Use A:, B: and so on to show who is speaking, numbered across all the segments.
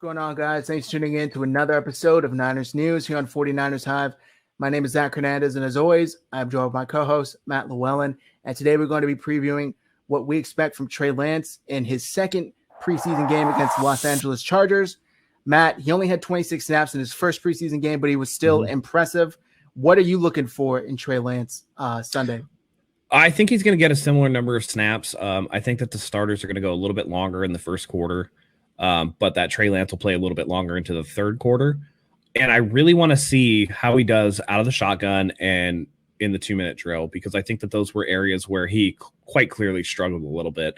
A: Going on, guys? Thanks for tuning in to another episode of Niners News here on 49ers Hive. My name is Zach Hernandez, and as always, I'm joined by my co-host, Matt Llewellyn. And today we're going to be previewing what we expect from Trey Lance in his second preseason game against the Los Angeles Chargers. Matt, he only had 26 snaps in his first preseason game, but he was still impressive. What are you looking for in Trey Lance Sunday?
B: I think he's going to get a similar number of snaps. I think that the starters are going to go a little bit longer in the first quarter. But that Trey Lance will play a little bit longer into the third quarter. And I really want to see how he does out of the shotgun and in the 2-minute drill, because I think that those were areas where he quite clearly struggled a little bit.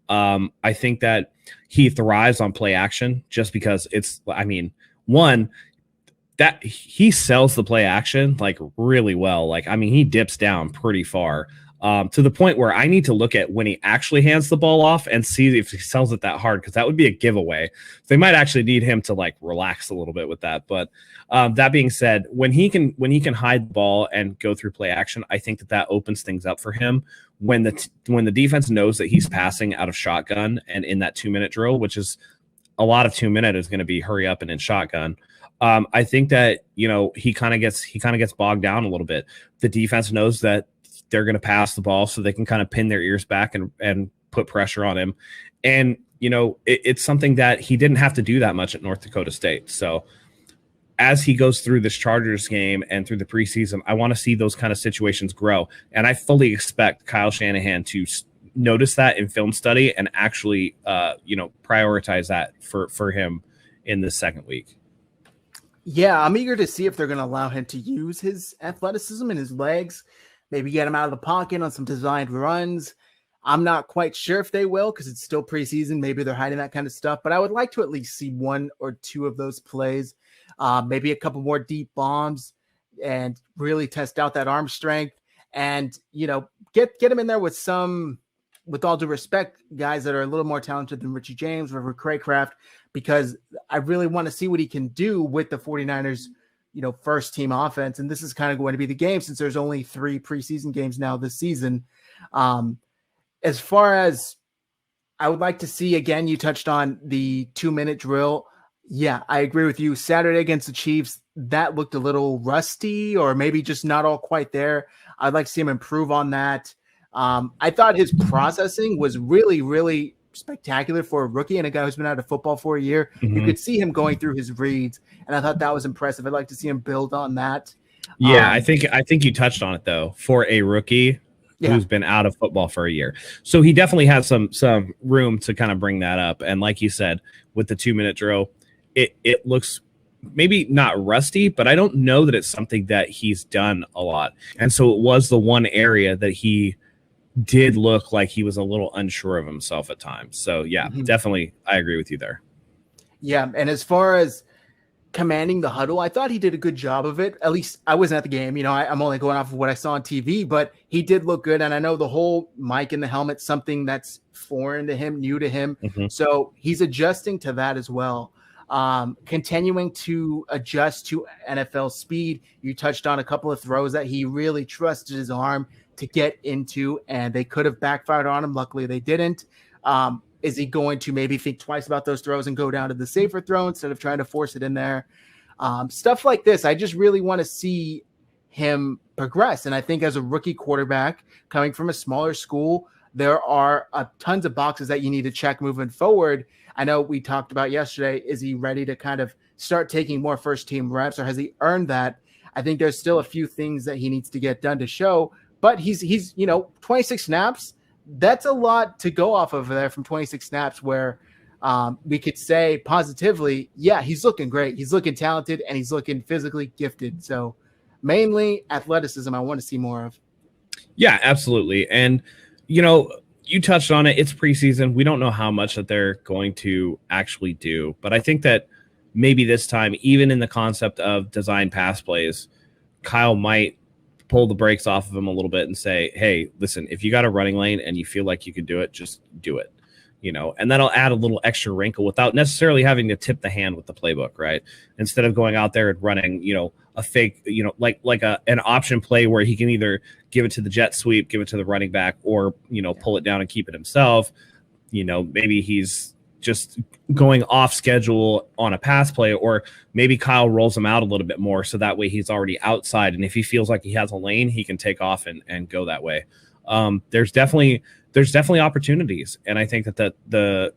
B: I think that he thrives on play action just because that he sells the play action like really well. He dips down pretty far. To the point where I need to look at when he actually hands the ball off and see if he sells it that hard, because that would be a giveaway. They might actually need him to relax a little bit with that. But that being said, when he can hide the ball and go through play action, I think that opens things up for him when the defense knows that he's passing out of shotgun and in that 2-minute drill, which is a lot of 2-minute is going to be hurry up and in shotgun. I think that he kind of gets bogged down a little bit. The defense knows that they're going to pass the ball, so they can kind of pin their ears back and put pressure on him. And, it's something that he didn't have to do that much at North Dakota State. So as he goes through this Chargers game and through the preseason, I want to see those kind of situations grow. And I fully expect Kyle Shanahan to notice that in film study and actually, prioritize that for him in the second week.
A: Yeah, I'm eager to see if they're going to allow him to use his athleticism and his legs. Maybe get him out of the pocket on some designed runs. I'm not quite sure if they will, because it's still preseason. Maybe they're hiding that kind of stuff. But I would like to at least see one or two of those plays, maybe a couple more deep bombs, and really test out that arm strength. And, get him in there with all due respect, guys that are a little more talented than Richie James or Craycraft, because I really want to see what he can do with the 49ers first team offense. And this is kind of going to be the game, since there's only 3 preseason games now this season. As far as I would like to see, again, you touched on the 2-minute drill. Yeah, I agree with you. Saturday against the Chiefs, that looked a little rusty, or maybe just not all quite there. I'd like to see him improve on that. I thought his processing was really, really spectacular for a rookie and a guy who's been out of football for a year.
B: Mm-hmm.
A: You could see him going through his reads, and I thought that was impressive. I'd like to see him build on that.
B: Yeah, I think you touched on it, though, for a rookie who's been out of football for a year. So he definitely has some room to kind of bring that up. And like you said, with the 2-minute drill, it looks maybe not rusty, but I don't know that it's something that he's done a lot. And so it was the one area that he did look like he was a little unsure of himself at times. So yeah, definitely. I agree with you there.
A: Yeah. And as far as commanding the huddle, I thought he did a good job of it. At least I wasn't at the game. I'm only going off of what I saw on TV, but he did look good. And I know the whole mic in the helmet, something that's foreign to him, new to him. Mm-hmm. So he's adjusting to that as well. Continuing to adjust to NFL speed. You touched on a couple of throws that he really trusted his arm to get into, and they could have backfired on him. Luckily, they didn't. Is he going to maybe think twice about those throws and go down to the safer throw instead of trying to force it in there? Stuff like this. I just really want to see him progress. And I think as a rookie quarterback coming from a smaller school, there are tons of boxes that you need to check moving forward. I know we talked about yesterday, is he ready to kind of start taking more first team reps, or has he earned that? I think there's still a few things that he needs to get done to show, but he's 26 snaps. That's a lot to go off of there from 26 snaps, where we could say positively, yeah, he's looking great. He's looking talented, and he's looking physically gifted. So mainly athleticism I want to see more of.
B: Yeah, absolutely. And, you touched on it. It's preseason. We don't know how much that they're going to actually do. But I think that maybe this time, even in the concept of design pass plays, Kyle might pull the brakes off of him a little bit and say, hey, listen, if you got a running lane and you feel like you can do it, just do it. And that'll add a little extra wrinkle without necessarily having to tip the hand with the playbook, right? Instead of going out there and running, a fake, an option play where he can either give it to the jet sweep, give it to the running back, or, pull it down and keep it himself. Maybe he's just going off schedule on a pass play, or maybe Kyle rolls him out a little bit more so that way he's already outside, and if he feels like he has a lane, he can take off and go that way. There's definitely opportunities, and I think that the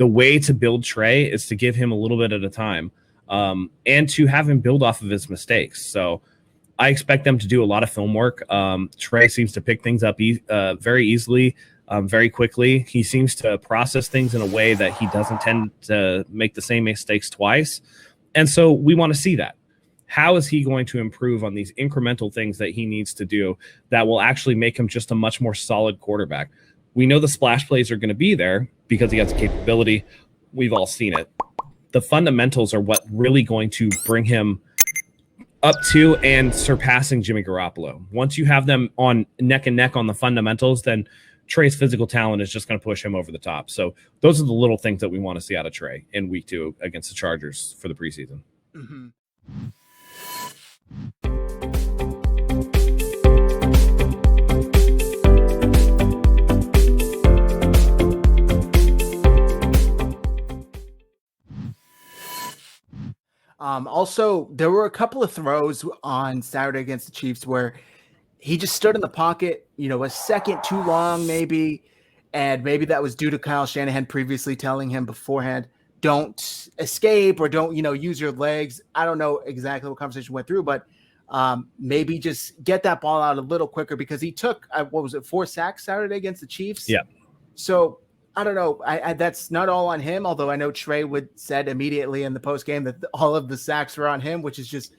B: way to build Trey is to give him a little bit at a time, and to have him build off of his mistakes. So I expect them to do a lot of film work. Trey seems to pick things up very easily, very quickly. He seems to process things in a way that he doesn't tend to make the same mistakes twice. And so we want to see that. How is he going to improve on these incremental things that he needs to do that will actually make him just a much more solid quarterback? We know the splash plays are going to be there because he has the capability. We've all seen it. The fundamentals are what really going to bring him up to and surpassing Jimmy Garoppolo. Once you have them on neck and neck on the fundamentals, then Trey's physical talent is just going to push him over the top. So those are the little things that we want to see out of Trey in week 2 against the Chargers for the preseason.
A: Mm-hmm. Also, there were a couple of throws on Saturday against the Chiefs where he just stood in the pocket, a second too long maybe, and maybe that was due to Kyle Shanahan previously telling him beforehand, don't escape or don't, use your legs. I don't know exactly what conversation went through, but maybe just get that ball out a little quicker because he took, 4 sacks Saturday against the Chiefs?
B: Yeah.
A: So I don't know. I that's not all on him, although I know Trey said immediately in the post game that all of the sacks were on him, which is just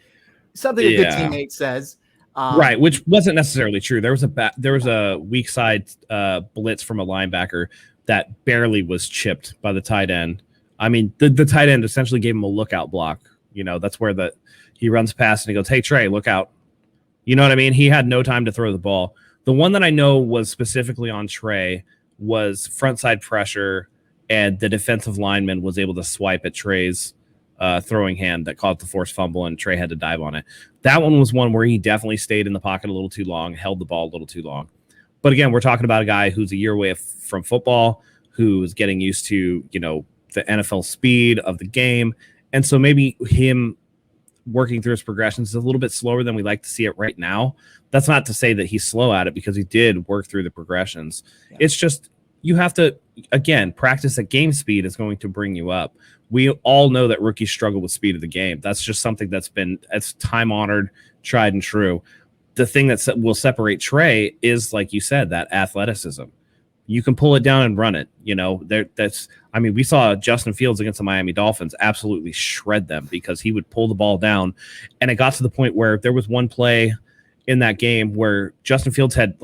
A: something a good teammate says.
B: Right, which wasn't necessarily true. There was a weak side blitz from a linebacker that barely was chipped by the tight end. I mean, the tight end essentially gave him a lookout block. That's where he runs past and he goes, "Hey Trey, look out." You know what I mean? He had no time to throw the ball. The one that I know was specifically on Trey was front side pressure, and the defensive lineman was able to swipe at Trey's throwing hand that caused the forced fumble, and Trey had to dive on it. That one was one where he definitely stayed in the pocket a little too long, held the ball a little too long. But again, we're talking about a guy who's a year away from football, who's getting used to, the NFL speed of the game. And so maybe him working through his progressions is a little bit slower than we like to see it right now. That's not to say that he's slow at it, because he did work through the progressions. Yeah. It's just, you have to, again, practice at game speed is going to bring you up. We all know that rookies struggle with speed of the game. That's just something that's time honored, tried and true. The thing that will separate Trey is, like you said, that athleticism. You can pull it down and run it. We saw Justin Fields against the Miami Dolphins absolutely shred them because he would pull the ball down. And it got to the point where there was one play in that game where Justin Fields had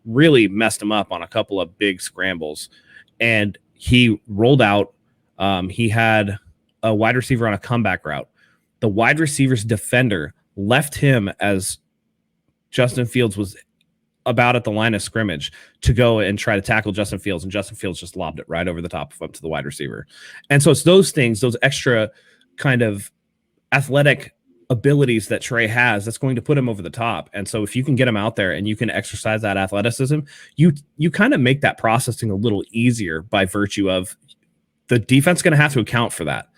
B: really messed him up on a couple of big scrambles, and he rolled out. He had a wide receiver on a comeback route. The wide receiver's defender left him as Justin Fields was about at the line of scrimmage to go and try to tackle Justin Fields, and Justin Fields just lobbed it right over the top of him to the wide receiver. And so it's those things, those extra kind of athletic abilities that Trey has, that's going to put him over the top. And so if you can get him out there and you can exercise that athleticism, you kind of make that processing a little easier by virtue of the defense going to have to account for that.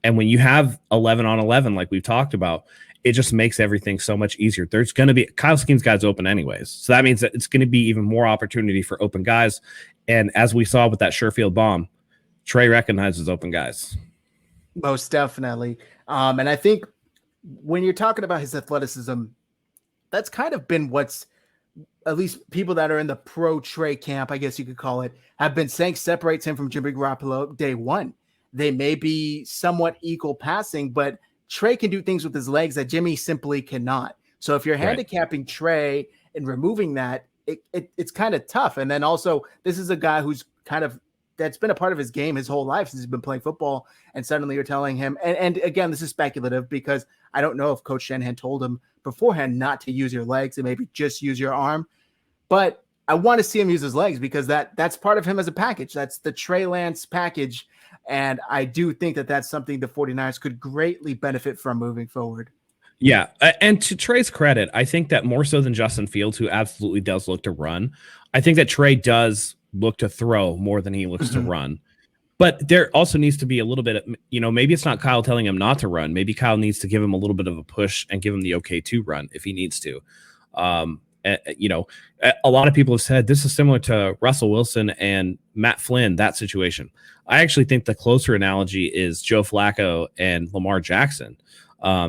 B: And when you have 11 on 11, like we've talked about, it just makes everything so much easier. There's going to be Kyle Skeen's guys open anyways. So that means that it's going to be even more opportunity for open guys. And as we saw with that Surefield bomb, Trey recognizes open guys.
A: Most definitely. And I think when you're talking about his athleticism, that's kind of been what's, at least people that are in the pro Trey camp, I guess you could call it, have been saying separates him from Jimmy Garoppolo day one. They may be somewhat equal passing, but Trey can do things with his legs that Jimmy simply cannot. So if you're handicapping Trey and removing that, it's kind of tough. And then also, this is a guy who's that's been a part of his game his whole life since he's been playing football. And suddenly you're telling him, and again, this is speculative because I don't know if Coach Shanahan told him beforehand not to use your legs and maybe just use your arm. But I want to see him use his legs because that's part of him as a package. That's the Trey Lance package. And I do think that that's something the 49ers could greatly benefit from moving forward.
B: Yeah. And to Trey's credit, I think that more so than Justin Fields, who absolutely does look to run, I think that Trey does look to throw more than he looks to run. But there also needs to be a little bit of, maybe it's not Kyle telling him not to run. Maybe Kyle needs to give him a little bit of a push and give him the okay to run if he needs to. A lot of people have said this is similar to Russell Wilson and Matt Flynn, that situation. I actually think the closer analogy is Joe Flacco and Lamar Jackson,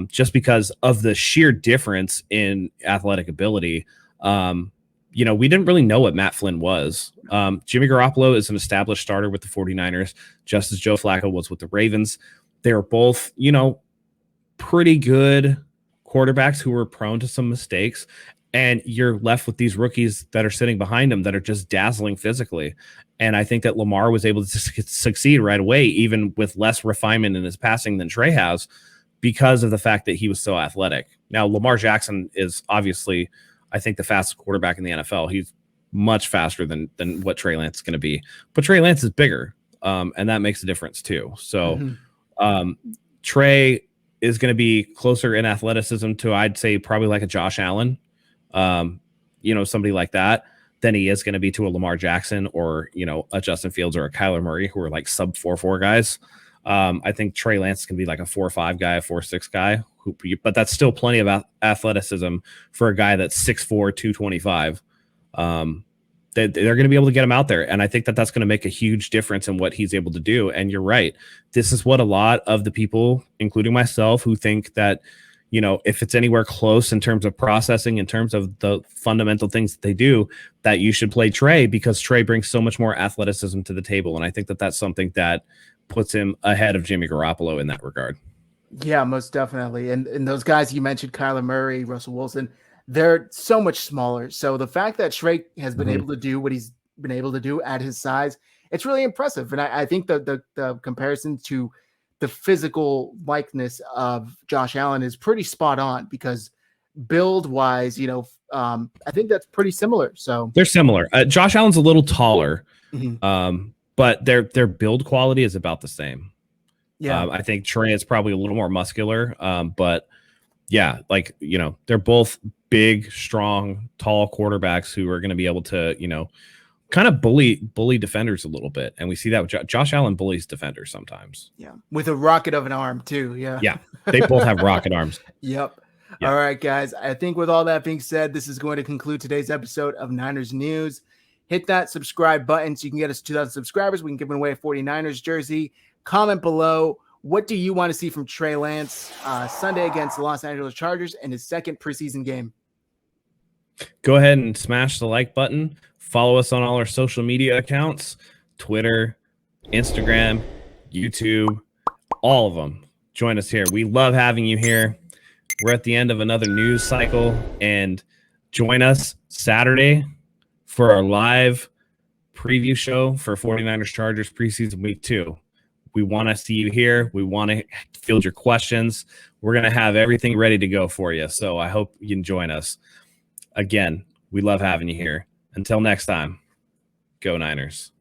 B: just because of the sheer difference in athletic ability. We didn't really know what Matt Flynn was. Jimmy Garoppolo is an established starter with the 49ers, just as Joe Flacco was with the Ravens. They were both, pretty good quarterbacks who were prone to some mistakes. And you're left with these rookies that are sitting behind him that are just dazzling physically. And I think that Lamar was able to succeed right away, even with less refinement in his passing than Trey has, because of the fact that he was so athletic. Now, Lamar Jackson is obviously, I think, the fastest quarterback in the NFL. He's much faster than what Trey Lance is going to be. But Trey Lance is bigger, and that makes a difference too. So Trey is going to be closer in athleticism to, I'd say, probably like a Josh Allen, somebody like that, than he is going to be to a Lamar Jackson or, a Justin Fields or a Kyler Murray, who are like sub 4.4 guys. I think Trey Lance can be like a 4.5 guy, a 4.6 guy, but that's still plenty of athleticism for a guy that's 6'4", 225. They're going to be able to get him out there. And I think that that's going to make a huge difference in what he's able to do. And you're right. This is what a lot of the people, including myself, who think that, if it's anywhere close in terms of processing, in terms of the fundamental things that they do, that you should play Trey, because Trey brings so much more athleticism to the table. And I think that that's something that puts him ahead of Jimmy Garoppolo in that regard.
A: Yeah, most definitely. And those guys you mentioned, Kyler Murray, Russell Wilson, they're so much smaller. So the fact that Trey has been able to do what he's been able to do at his size, it's really impressive. And I think the comparison to the physical likeness of Josh Allen is pretty spot on, because build wise, I think that's pretty similar. So
B: they're similar. Josh Allen's a little taller, but their build quality is about the same. Yeah, I think Trey is probably a little more muscular, but yeah, they're both big, strong, tall quarterbacks who are going to be able to, kind of bully defenders a little bit. And we see that with Josh Allen bullies defenders sometimes.
A: Yeah. With a rocket of an arm too. Yeah.
B: Yeah. They both have rocket arms.
A: Yep. All right, guys. I think with all that being said, this is going to conclude today's episode of Niners News. Hit that subscribe button so you can get us 2,000 subscribers. We can give away a 49ers jersey. Comment below. What do you want to see from Trey Lance Sunday against the Los Angeles Chargers in his second preseason game?
B: Go ahead and smash the like button. Follow us on all our social media accounts, Twitter, Instagram, YouTube, all of them. Join us here. We love having you here. We're at the end of another news cycle, and join us Saturday for our live preview show for 49ers Chargers preseason week 2. We want to see you here. We want to field your questions. We're going to have everything ready to go for you. So I hope you can join us. Again, we love having you here. Until next time, go Niners.